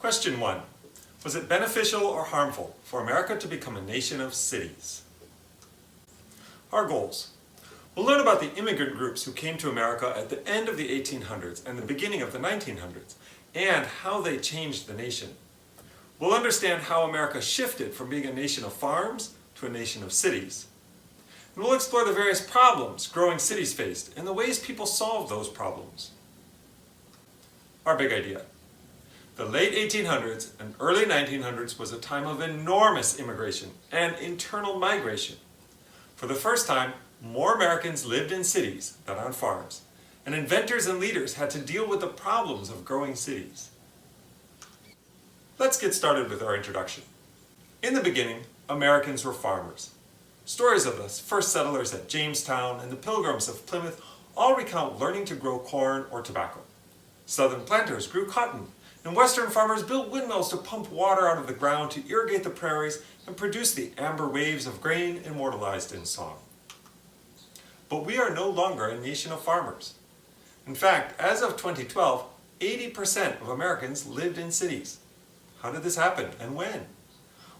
Question 1. Was it beneficial or harmful for America to become a nation of cities? Our goals. We'll learn about the immigrant groups who came to America at the end of the 1800s and the beginning of the 1900s, and how they changed the nation. We'll understand how America shifted from being a nation of farms to a nation of cities. And we'll explore the various problems growing cities faced and the ways people solved those problems. Our big idea. The late 1800s and early 1900s was a time of enormous immigration and internal migration. For the first time, more Americans lived in cities than on farms, and inventors and leaders had to deal with the problems of growing cities. Let's get started with our introduction. In the beginning, Americans were farmers. Stories of the first settlers at Jamestown and the Pilgrims of Plymouth all recount learning to grow corn or tobacco. Southern planters grew cotton, and Western farmers built windmills to pump water out of the ground to irrigate the prairies and produce the amber waves of grain immortalized in song. But we are no longer a nation of farmers. In fact, as of 2012, 80% of Americans lived in cities. How did this happen and when?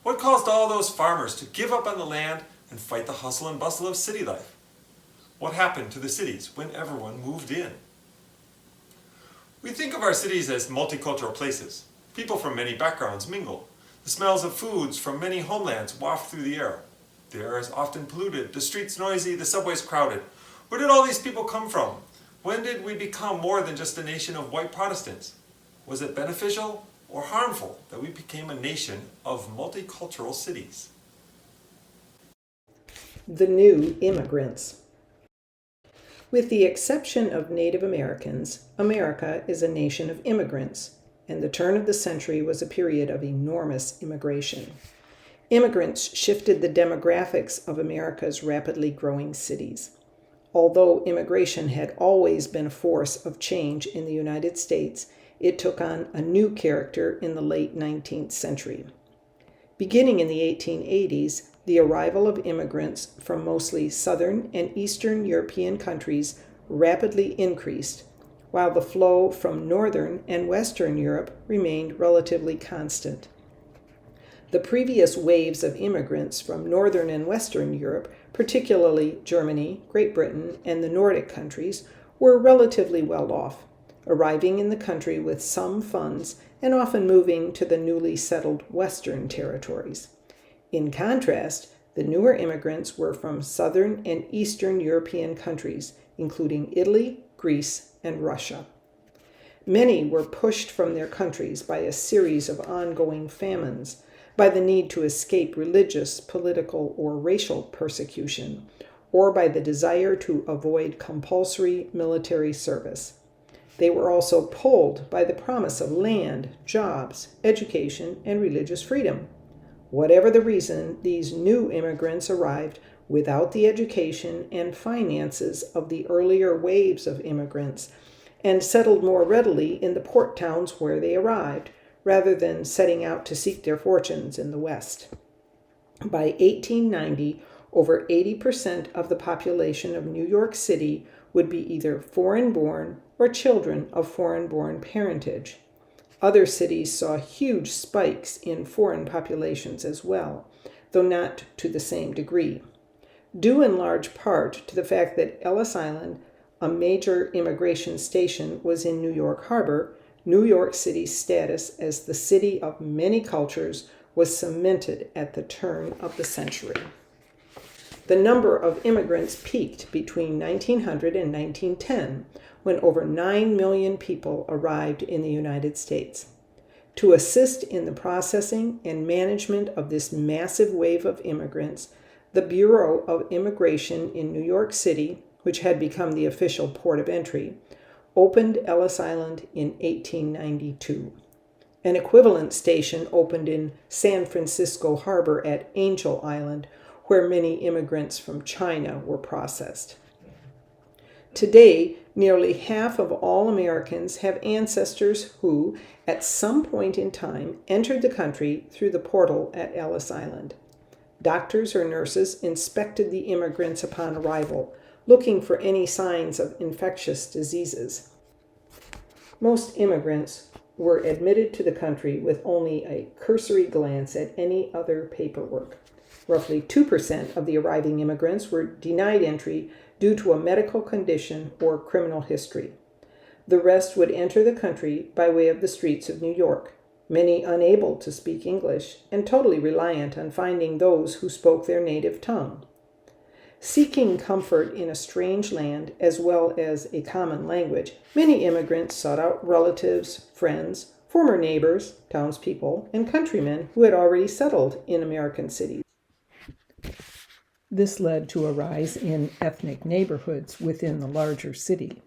What caused all those farmers to give up on the land and fight the hustle and bustle of city life? What happened to the cities when everyone moved in? We think of our cities as multicultural places. People from many backgrounds mingle. The smells of foods from many homelands waft through the air. The air is often polluted, the streets noisy, the subways crowded. Where did all these people come from? When did we become more than just a nation of white Protestants? Was it beneficial or harmful that we became a nation of multicultural cities? The new immigrants. With the exception of Native Americans, America is a nation of immigrants, and the turn of the century was a period of enormous immigration. Immigrants shifted the demographics of America's rapidly growing cities. Although immigration had always been a force of change in the United States, it took on a new character in the late 19th century. Beginning in the 1880s, the arrival of immigrants from mostly Southern and Eastern European countries rapidly increased, while the flow from Northern and Western Europe remained relatively constant. The previous waves of immigrants from Northern and Western Europe, particularly Germany, Great Britain, and the Nordic countries, were relatively well off, arriving in the country with some funds and often moving to the newly settled Western territories. In contrast, the newer immigrants were from Southern and Eastern European countries, including Italy, Greece, and Russia. Many were pushed from their countries by a series of ongoing famines, by the need to escape religious, political, or racial persecution, or by the desire to avoid compulsory military service. They were also pulled by the promise of land, jobs, education, and religious freedom. Whatever the reason, these new immigrants arrived without the education and finances of the earlier waves of immigrants and settled more readily in the port towns where they arrived, rather than setting out to seek their fortunes in the West. By 1890, over 80% of the population of New York City would be either foreign-born or children of foreign-born parentage. Other cities saw huge spikes in foreign populations as well, though not to the same degree, due in large part to the fact that Ellis Island, a major immigration station, was in New York Harbor. New York City's status as the city of many cultures was cemented at the turn of the century. The number of immigrants peaked between 1900 and 1910, when over 9 million people arrived in the United States. To assist in the processing and management of this massive wave of immigrants, the Bureau of Immigration in New York City, which had become the official port of entry, opened Ellis Island in 1892. An equivalent station opened in San Francisco Harbor at Angel Island, where many immigrants from China were processed. Today, nearly half of all Americans have ancestors who, at some point in time, entered the country through the portal at Ellis Island. Doctors or nurses inspected the immigrants upon arrival, looking for any signs of infectious diseases. Most immigrants were admitted to the country with only a cursory glance at any other paperwork. Roughly 2% of the arriving immigrants were denied entry due to a medical condition or criminal history. The rest would enter the country by way of the streets of New York, many unable to speak English and totally reliant on finding those who spoke their native tongue. Seeking comfort in a strange land as well as a common language, many immigrants sought out relatives, friends, former neighbors, townspeople, and countrymen who had already settled in American cities. This led to a rise in ethnic neighborhoods within the larger city.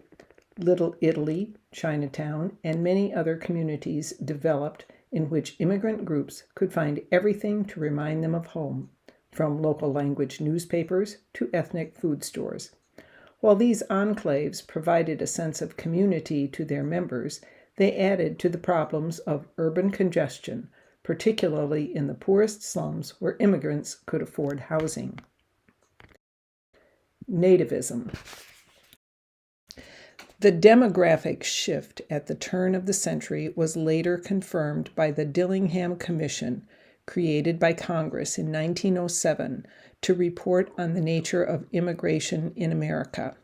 Little Italy, Chinatown, and many other communities developed in which immigrant groups could find everything to remind them of home, from local language newspapers to ethnic food stores. While these enclaves provided a sense of community to their members, they added to the problems of urban congestion, particularly in the poorest slums where immigrants could afford housing. Nativism. The demographic shift at the turn of the century was later confirmed by the Dillingham Commission, created by Congress in 1907 to report on the nature of immigration in America.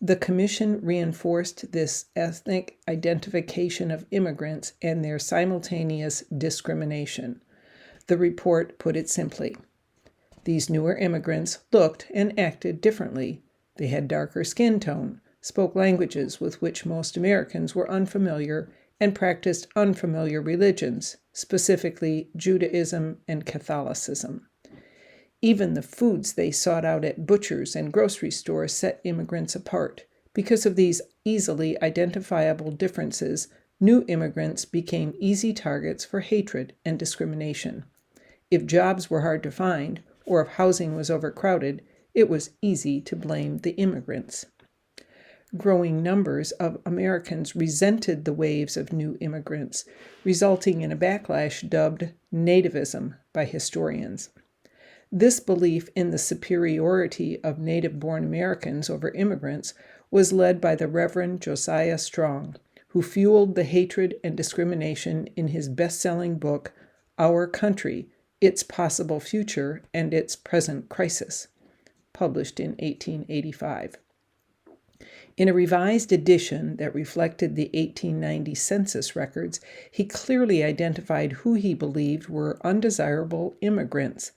The commission reinforced this ethnic identification of immigrants and their simultaneous discrimination. The report put it simply: these newer immigrants looked and acted differently. They had darker skin tone, spoke languages with which most Americans were unfamiliar, and practiced unfamiliar religions, specifically Judaism and Catholicism. Even the foods they sought out at butchers and grocery stores set immigrants apart. Because of these easily identifiable differences, new immigrants became easy targets for hatred and discrimination. If jobs were hard to find, or if housing was overcrowded, it was easy to blame the immigrants. Growing numbers of Americans resented the waves of new immigrants, resulting in a backlash dubbed nativism by historians. This belief in the superiority of native-born Americans over immigrants was led by the Reverend Josiah Strong, who fueled the hatred and discrimination in his best-selling book, Our Country, Its Possible Future and Its Present Crisis, published in 1885. In a revised edition that reflected the 1890 census records, he clearly identified who he believed were undesirable immigrants,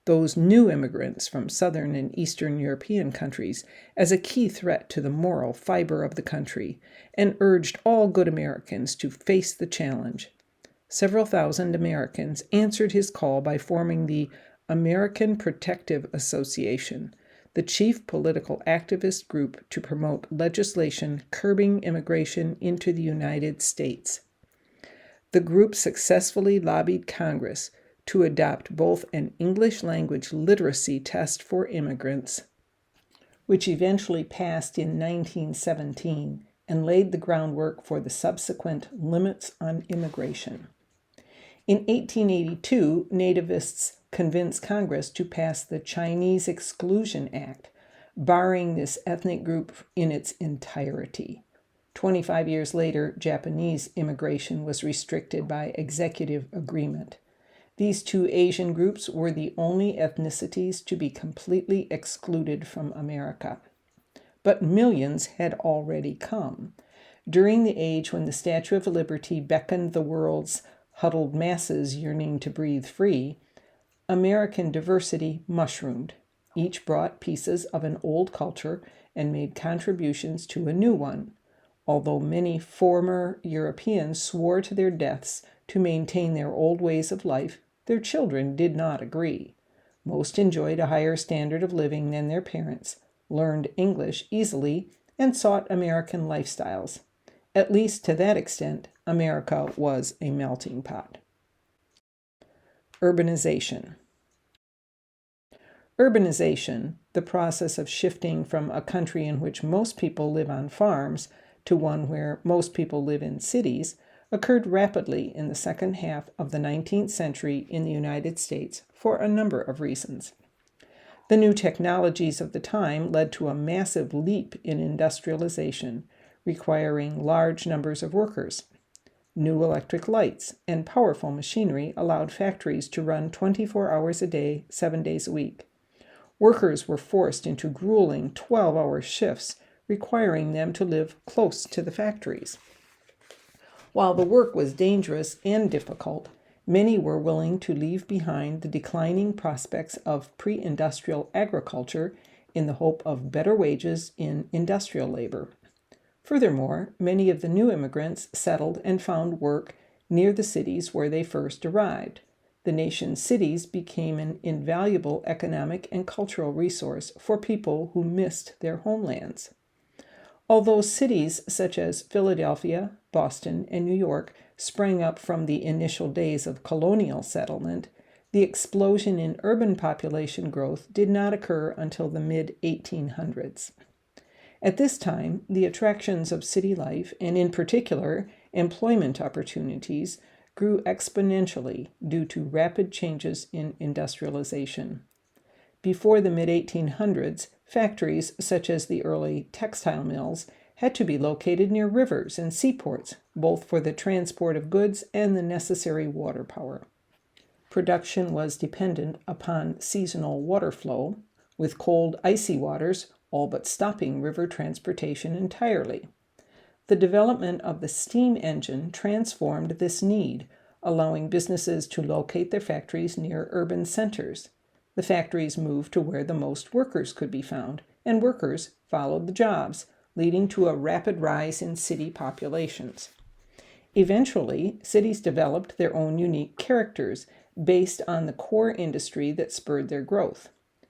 those new immigrants from Southern and Eastern European countries, as a key threat to the moral fiber of the country, and urged all good Americans to face the challenge. Several thousand Americans answered his call by forming the American Protective Association, the chief political activist group to promote legislation curbing immigration into the United States. The group successfully lobbied Congress to adopt both an English language literacy test for immigrants, which eventually passed in 1917 and laid the groundwork for the subsequent limits on immigration. In 1882, nativists convinced Congress to pass the Chinese Exclusion Act, barring this ethnic group in its entirety. 25 years later, Japanese immigration was restricted by executive agreement. These two Asian groups were the only ethnicities to be completely excluded from America. But millions had already come. During the age when the Statue of Liberty beckoned the world's huddled masses yearning to breathe free, American diversity mushroomed. Each brought pieces of an old culture and made contributions to a new one. Although many former Europeans swore to their deaths to maintain their old ways of life, their children did not agree. Most enjoyed a higher standard of living than their parents, learned English easily, and sought American lifestyles. At least to that extent, America was a melting pot. Urbanization. Urbanization, the process of shifting from a country in which most people live on farms to one where most people live in cities, occurred rapidly in the second half of the 19th century in the United States for a number of reasons. The new technologies of the time led to a massive leap in industrialization, requiring large numbers of workers. New electric lights and powerful machinery allowed factories to run 24 hours a day, 7 days a week. Workers were forced into grueling 12-hour shifts, requiring them to live close to the factories. While the work was dangerous and difficult, many were willing to leave behind the declining prospects of pre-industrial agriculture in the hope of better wages in industrial labor. Furthermore, many of the new immigrants settled and found work near the cities where they first arrived. The nation's cities became an invaluable economic and cultural resource for people who missed their homelands. Although cities such as Philadelphia, Boston, and New York sprang up from the initial days of colonial settlement, the explosion in urban population growth did not occur until the mid-1800s. At this time, the attractions of city life, and in particular, employment opportunities, grew exponentially due to rapid changes in industrialization. Before the mid-1800s, factories such as the early textile mills had to be located near rivers and seaports, both for the transport of goods and the necessary water power. Production was dependent upon seasonal water flow, with cold, icy waters all but stopping river transportation entirely. The development of the steam engine transformed this need, allowing businesses to locate their factories near urban centers. The factories moved to where the most workers could be found, and workers followed the jobs, leading to a rapid rise in city populations. Eventually, cities developed their own unique characters based on the core industry that spurred their growth.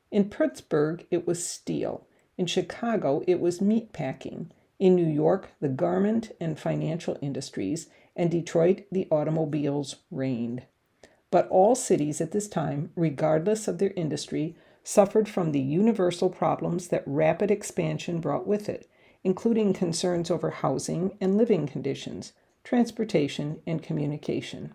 In Pittsburgh, it was steel. In Chicago, it was meat packing. In New York, the garment and financial industries, and Detroit, the automobiles reigned. But all cities at this time, regardless of their industry, suffered from the universal problems that rapid expansion brought with it, including concerns over housing and living conditions, transportation, and communication.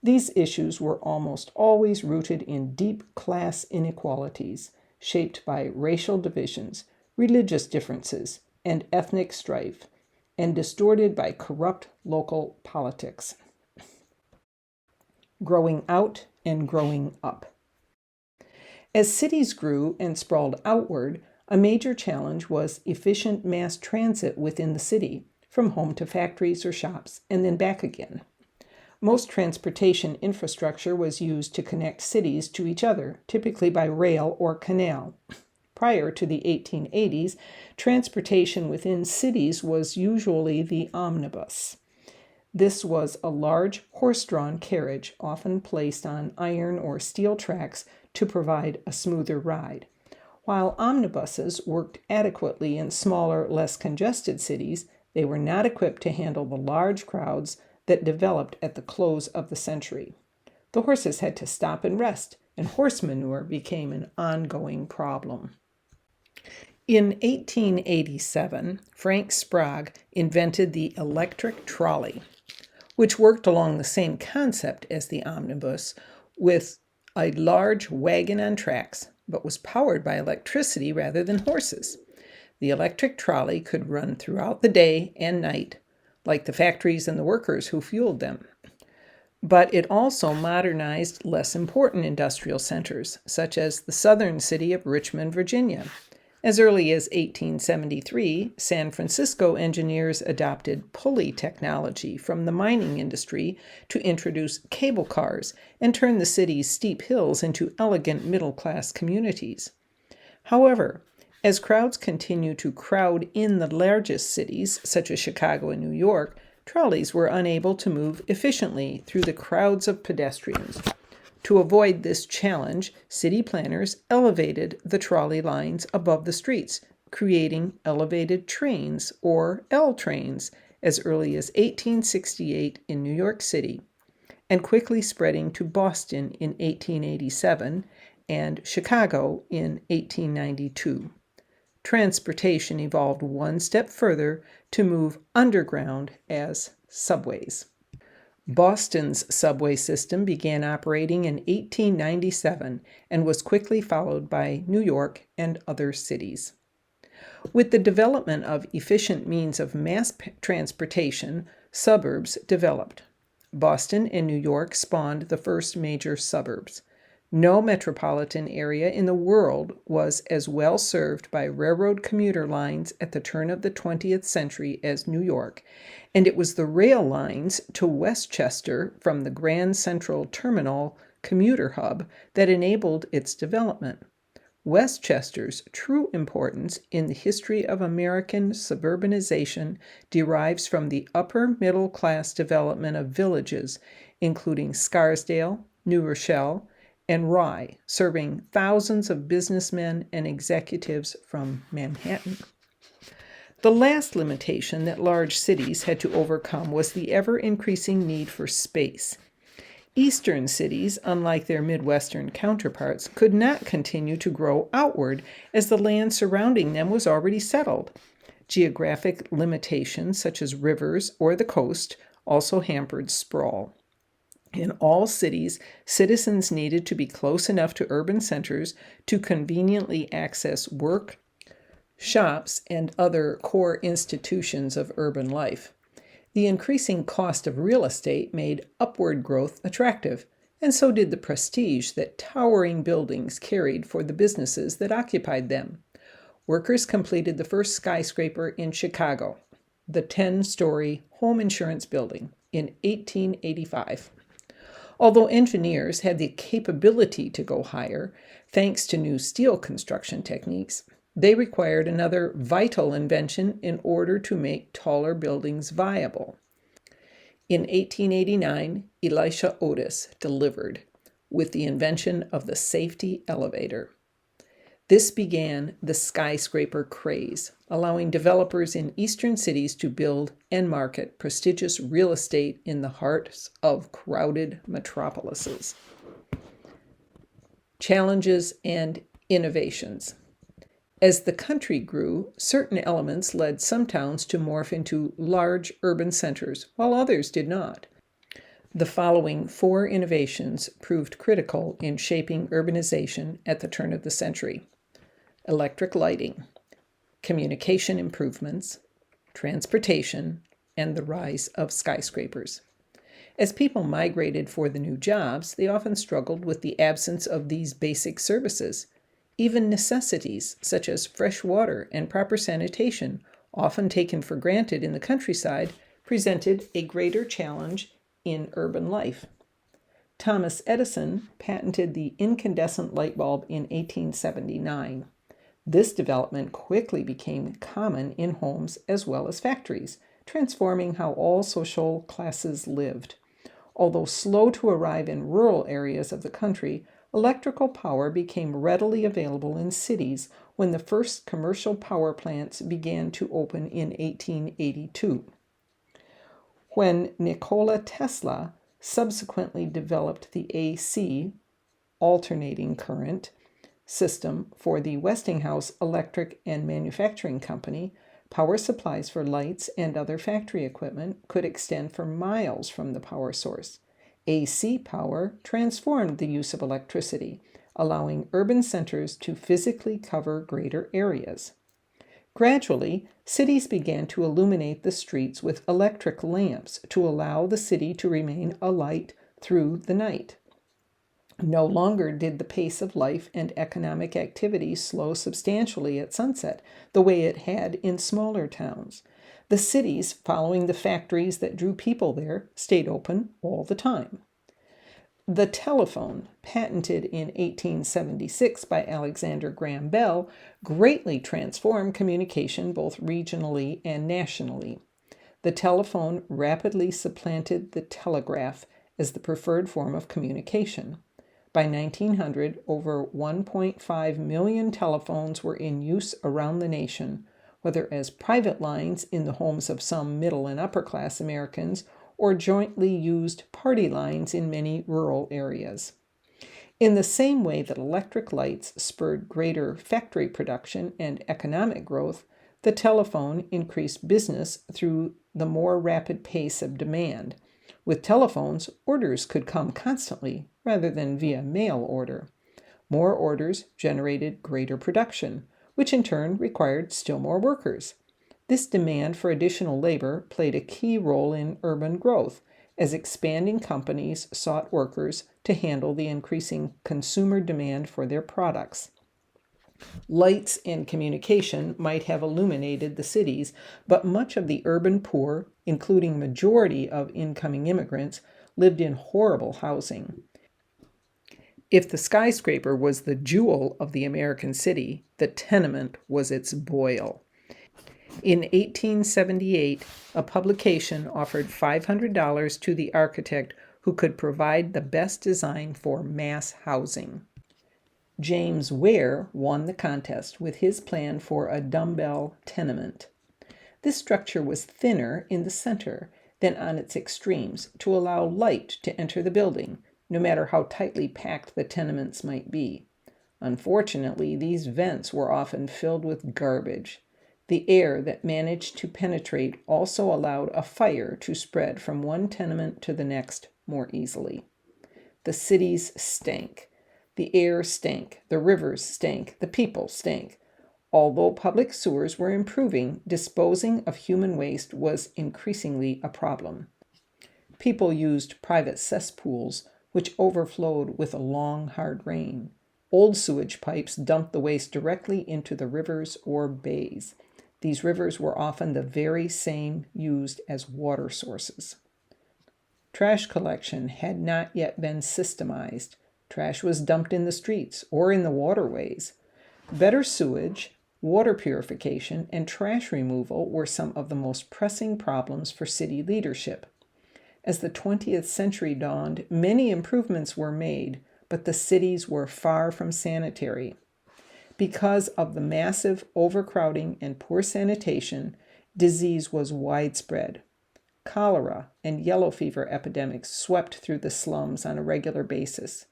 These issues were almost always rooted in deep class inequalities, shaped by racial divisions, religious differences, and ethnic strife, and distorted by corrupt local politics. Growing out and growing up. As cities grew and sprawled outward, a major challenge was efficient mass transit within the city, from home to factories or shops, and then back again. Most transportation infrastructure was used to connect cities to each other, typically by rail or canal. Prior to the 1880s, transportation within cities was usually the omnibus. This was a large horse-drawn carriage, often placed on iron or steel tracks to provide a smoother ride. While omnibuses worked adequately in smaller, less congested cities, they were not equipped to handle the large crowds that developed at the close of the century. The horses had to stop and rest, and horse manure became an ongoing problem. In 1887, Frank Sprague invented the electric trolley, which worked along the same concept as the omnibus, with a large wagon on tracks, but was powered by electricity rather than horses. The electric trolley could run throughout the day and night, like the factories and the workers who fueled them. But it also modernized less important industrial centers, such as the southern city of Richmond, Virginia. As early as 1873, San Francisco engineers adopted pulley technology from the mining industry to introduce cable cars and turn the city's steep hills into elegant middle-class communities. However, as crowds continue to crowd in the largest cities, such as Chicago and New York, trolleys were unable to move efficiently through the crowds of pedestrians. To avoid this challenge, city planners elevated the trolley lines above the streets, creating elevated trains, or L trains, as early as 1868 in New York City, and quickly spreading to Boston in 1887 and Chicago in 1892. Transportation evolved one step further to move underground as subways. Boston's subway system began operating in 1897 and was quickly followed by New York and other cities. With the development of efficient means of mass transportation, Suburbs developed. Boston and New York spawned the first major suburbs. No metropolitan area in the world was as well served by railroad commuter lines at the turn of the 20th century as New York, and it was the rail lines to Westchester from the Grand Central Terminal commuter hub that enabled its development. Westchester's true importance in the history of American suburbanization derives from the upper middle class development of villages, including Scarsdale, New Rochelle, and Rye, serving thousands of businessmen and executives from Manhattan. The last limitation that large cities had to overcome was the ever-increasing need for space. Eastern cities, unlike their Midwestern counterparts, could not continue to grow outward as the land surrounding them was already settled. Geographic limitations, such as rivers or the coast, also hampered sprawl. In all cities, citizens needed to be close enough to urban centers to conveniently access work, shops, and other core institutions of urban life. The increasing cost of real estate made upward growth attractive, and so did the prestige that towering buildings carried for the businesses that occupied them. Workers completed the first skyscraper in Chicago, the 10-story Home Insurance Building, in 1885. Although engineers had the capability to go higher, thanks to new steel construction techniques, they required another vital invention in order to make taller buildings viable. In 1889, Elisha Otis delivered with the invention of the safety elevator. This began the skyscraper craze, allowing developers in eastern cities to build and market prestigious real estate in the hearts of crowded metropolises. Challenges and innovations. As the country grew, certain elements led some towns to morph into large urban centers, while others did not. The following 4 innovations proved critical in shaping urbanization at the turn of the century: electric lighting, communication improvements, transportation, and the rise of skyscrapers. As people migrated for the new jobs, they often struggled with the absence of these basic services. Even necessities such as fresh water and proper sanitation, often taken for granted in the countryside, presented a greater challenge in urban life. Thomas Edison patented the incandescent light bulb in 1879. This development quickly became common in homes as well as factories, transforming how all social classes lived. Although slow to arrive in rural areas of the country, electrical power became readily available in cities when the first commercial power plants began to open in 1882. When Nikola Tesla subsequently developed the AC, alternating current, system for the Westinghouse Electric and Manufacturing Company, power supplies for lights and other factory equipment could extend for miles from the power source. AC power transformed the use of electricity, allowing urban centers to physically cover greater areas. Gradually, cities began to illuminate the streets with electric lamps to allow the city to remain alight through the night. No longer did the pace of life and economic activity slow substantially at sunset, the way it had in smaller towns. The cities, following the factories that drew people there, stayed open all the time. The telephone, patented in 1876 by Alexander Graham Bell, greatly transformed communication both regionally and nationally. The telephone rapidly supplanted the telegraph as the preferred form of communication. By 1900, over 1.5 million telephones were in use around the nation, whether as private lines in the homes of some middle and upper class Americans or jointly used party lines in many rural areas. In the same way that electric lights spurred greater factory production and economic growth, the telephone increased business through the more rapid pace of demand. With telephones, orders could come constantly rather than via mail order. More orders generated greater production, which in turn required still more workers. This demand for additional labor played a key role in urban growth, as expanding companies sought workers to handle the increasing consumer demand for their products. Lights and communication might have illuminated the cities, but much of the urban poor, including majority of incoming immigrants, lived in horrible housing. If the skyscraper was the jewel of the American city, the tenement was its boil. In 1878, a publication offered $500 to the architect who could provide the best design for mass housing. James Ware won the contest with his plan for a dumbbell tenement. This structure was thinner in the center than on its extremes to allow light to enter the building, no matter how tightly packed the tenements might be. Unfortunately, these vents were often filled with garbage. The air that managed to penetrate also allowed a fire to spread from one tenement to the next more easily. The cities stank. The air stank, the rivers stank, the people stank. Although public sewers were improving, disposing of human waste was increasingly a problem. People used private cesspools, which overflowed with a long, hard rain. Old sewage pipes dumped the waste directly into the rivers or bays. These rivers were often the very same used as water sources. Trash collection had not yet been systemized. Trash was dumped in the streets or in the waterways. Better sewage, water purification, and trash removal were some of the most pressing problems for city leadership. As the 20th century dawned, many improvements were made, but the cities were far from sanitary. Because of the massive overcrowding and poor sanitation, disease was widespread. Cholera and yellow fever epidemics swept through the slums on a regular basis.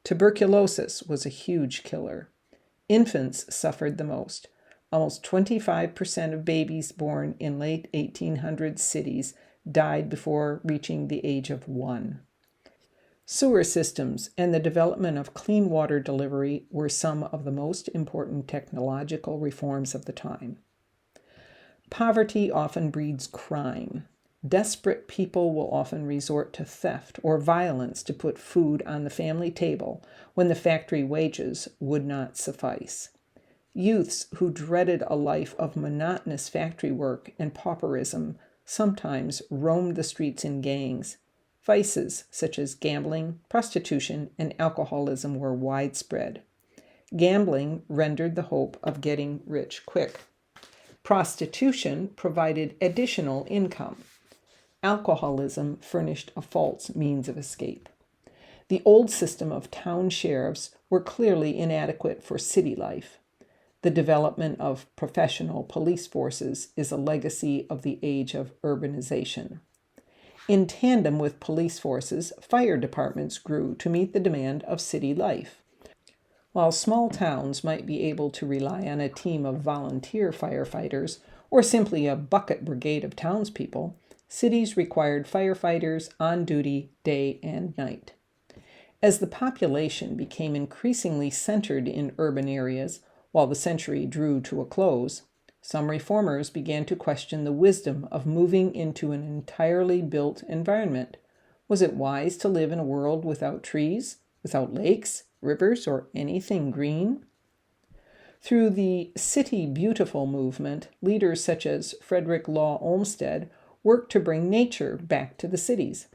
Tuberculosis was a huge killer. Infants suffered the most. Almost 25% of babies born in late 1800s cities died before reaching the age of 1. Sewer systems and the development of clean water delivery were some of the most important technological reforms of the time. Poverty often breeds crime. Desperate people will often resort to theft or violence to put food on the family table when the factory wages would not suffice. Youths who dreaded a life of monotonous factory work and pauperism sometimes roamed the streets in gangs. Vices such as gambling, prostitution, and alcoholism were widespread. Gambling rendered the hope of getting rich quick. Prostitution provided additional income. Alcoholism furnished a false means of escape. The old system of town sheriffs were clearly inadequate for city life. The development of professional police forces is a legacy of the age of urbanization. In tandem with police forces, fire departments grew to meet the demand of city life. While small towns might be able to rely on a team of volunteer firefighters or simply a bucket brigade of townspeople, cities required firefighters on duty day and night. As the population became increasingly centered in urban areas, while the century drew to a close, some reformers began to question the wisdom of moving into an entirely built environment. Was it wise to live in a world without trees, without lakes, rivers, or anything green? Through the City Beautiful movement, leaders such as Frederick Law Olmsted worked to bring nature back to the cities.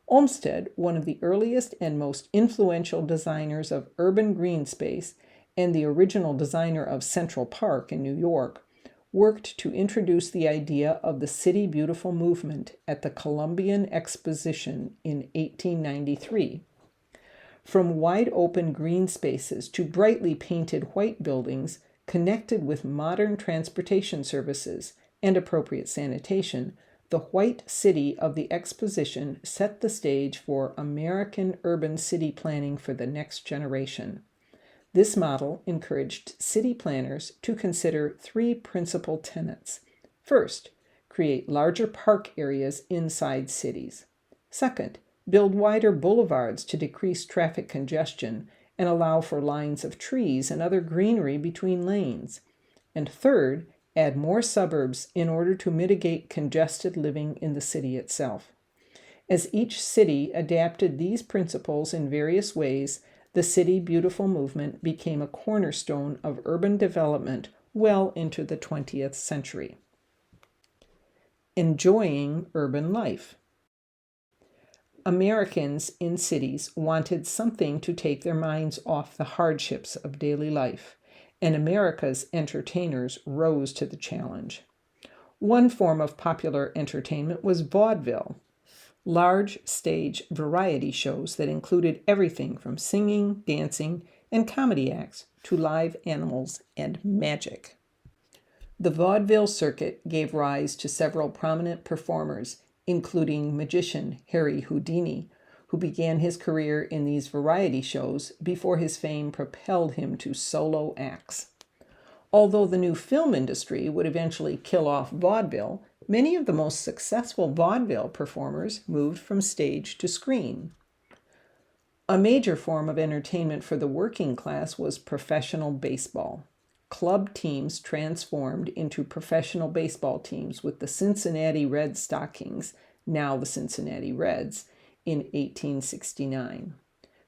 Olmsted, one of the earliest and most influential designers of urban green space and the original designer of Central Park in New York, worked to introduce the idea of the City Beautiful movement at the Columbian Exposition in 1893. From wide-open green spaces to brightly painted white buildings connected with modern transportation services and appropriate sanitation, the White City of the Exposition set the stage for American urban city planning for the next generation. This model encouraged city planners to consider three principal tenets. First, create larger park areas inside cities. Second, build wider boulevards to decrease traffic congestion and allow for lines of trees and other greenery between lanes. And third, add more suburbs in order to mitigate congested living in the city itself. As each city adapted these principles in various ways, the City Beautiful movement became a cornerstone of urban development well into the 20th century. Enjoying urban life. Americans in cities wanted something to take their minds off the hardships of daily life, and America's entertainers rose to the challenge. One form of popular entertainment was vaudeville, large stage variety shows that included everything from singing, dancing, and comedy acts to live animals and magic. The vaudeville circuit gave rise to several prominent performers, including magician Harry Houdini, who began his career in these variety shows before his fame propelled him to solo acts. Although the new film industry would eventually kill off vaudeville, many of the most successful vaudeville performers moved from stage to screen. A major form of entertainment for the working class was professional baseball. Club teams transformed into professional baseball teams with the Cincinnati Red Stockings, now the Cincinnati Reds, in 1869.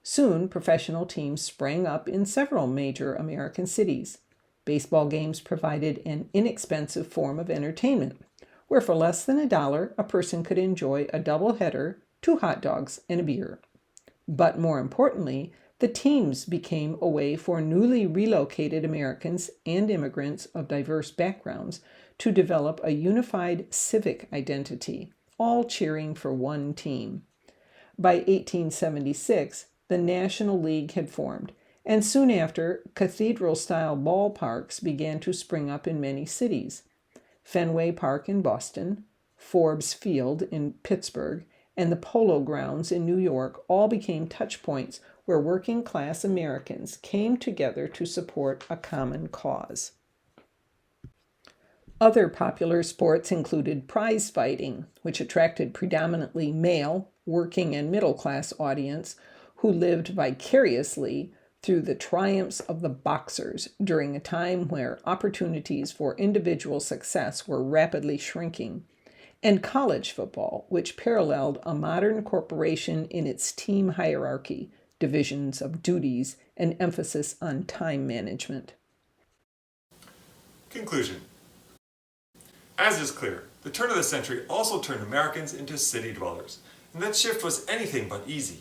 Soon, professional teams sprang up in several major American cities. Baseball games provided an inexpensive form of entertainment, where for less than $1, a person could enjoy a doubleheader, 2 hot dogs, and a beer. But more importantly, the teams became a way for newly relocated Americans and immigrants of diverse backgrounds to develop a unified civic identity, all cheering for one team. By 1876, the National League had formed, and soon after, cathedral-style ballparks began to spring up in many cities. Fenway Park in Boston, Forbes Field in Pittsburgh, and the Polo Grounds in New York all became touch points where working-class Americans came together to support a common cause. Other popular sports included prize fighting, which attracted predominantly male, working and middle-class audience who lived vicariously through the triumphs of the boxers during a time where opportunities for individual success were rapidly shrinking, and college football, which paralleled a modern corporation in its team hierarchy, divisions of duties, and emphasis on time management. Conclusion. As is clear, the turn of the century also turned Americans into city dwellers, and that shift was anything but easy.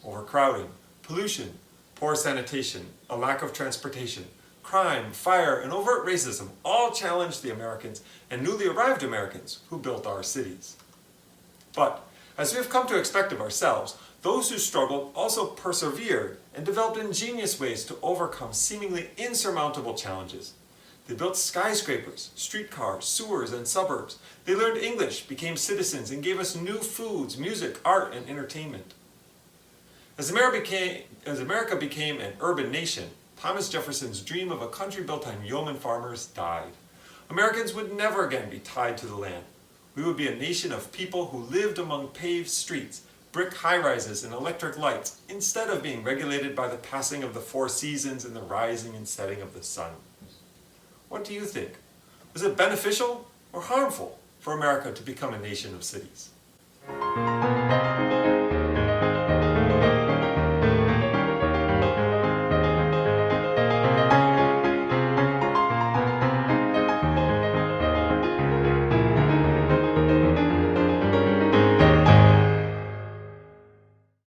Overcrowding, pollution, poor sanitation, a lack of transportation, crime, fire, and overt racism all challenged the Americans and newly arrived Americans who built our cities. But, as we have come to expect of ourselves, those who struggled also persevered and developed ingenious ways to overcome seemingly insurmountable challenges. They built skyscrapers, streetcars, sewers, and suburbs. They learned English, became citizens, and gave us new foods, music, art, and entertainment. As America became an urban nation, Thomas Jefferson's dream of a country built on yeoman farmers died. Americans would never again be tied to the land. We would be a nation of people who lived among paved streets, brick high-rises, and electric lights, instead of being regulated by the passing of the 4 seasons and the rising and setting of the sun. What do you think? Was it beneficial or harmful for America to become a nation of cities?